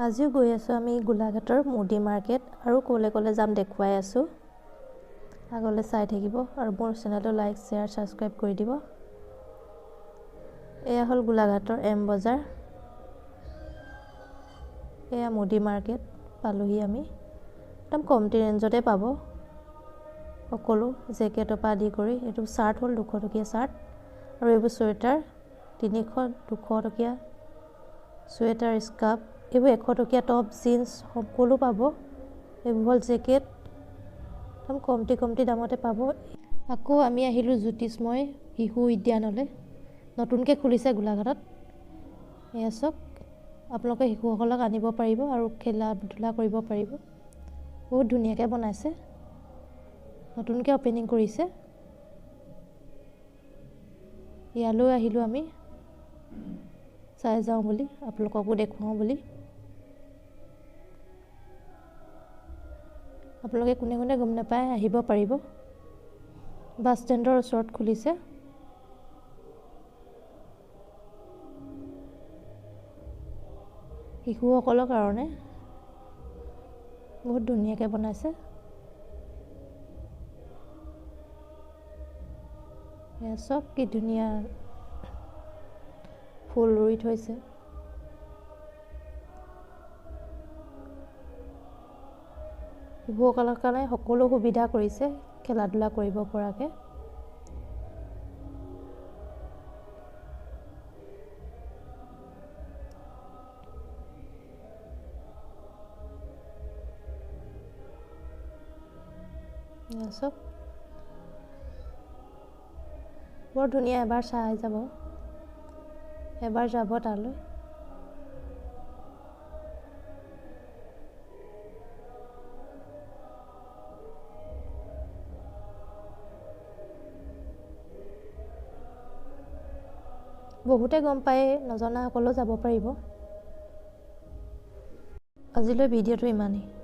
আজিও গৈ আছোঁ আমি গোলাঘাটৰ মুদি মাৰ্কেট আৰু ক'লে ক'লে যাম দেখুৱাই আছোঁ। আগলৈ চাই থাকিব আৰু মোৰ চেনেলটো লাইক শ্বেয়াৰ ছাবস্ক্ৰাইব কৰি দিব। এয়া হ'ল গোলাঘাটৰ এম বজাৰ। এয়া মুদি মাৰ্কেট পালোহি আমি। একদম কমটি ৰেঞ্জতে পাব সকলো জেকেটৰ পৰা আদি কৰি। এইটো চাৰ্ট হ'ল 200 টকীয়া চাৰ্ট আৰু এইবোৰ চুৱেটাৰ 200 টকীয়া চুৱেটাৰ স্কাৰ্ফ, এইবোৰ 100 টকীয়া টপ জিন্স সকলো পাব। এইবোৰ হ'ল জেকেট একদম কমটি দামতে পাব। আকৌ আমি আহিলোঁ জ্যোতিষ্ময় শিশু উদ্যানলৈ, নতুনকৈ খুলিছে গোলাঘাটত। এয়া চাওক, আপোনালোকে শিশুসকলক আনিব পাৰিব আৰু খেলা ধূলা কৰিব পাৰিব। বহুত ধুনীয়াকৈ বনাইছে, নতুনকৈ অপেনিং কৰিছে। ইয়ালৈ আহিলোঁ আমি চাই যাওঁ বুলি, আপোনালোককো দেখুৱাওঁ বুলি। আপোনালোকে কোনে কোনে গম নাপায় আহিব পাৰিব। বাছ ষ্টেণ্ডৰ ওচৰত খুলিছে। শিশুসকলৰ কাৰণে বহুত ধুনীয়াকৈ বনাইছে। এয়া চব কি ধুনীয়া ফুল ৰুই থৈছে। শিশুসকলৰ কাৰণে সকলো সুবিধা কৰিছে খেলা ধূলা কৰিব পৰাকৈ। চব বৰ ধুনীয়া, এবাৰ চাই যাব, এবাৰ যাব তালৈ। বহুতে গম পায়, নজনাসকলেও যাব পাৰিব। আজিলৈ ভিডিঅ'টো ইমানেই।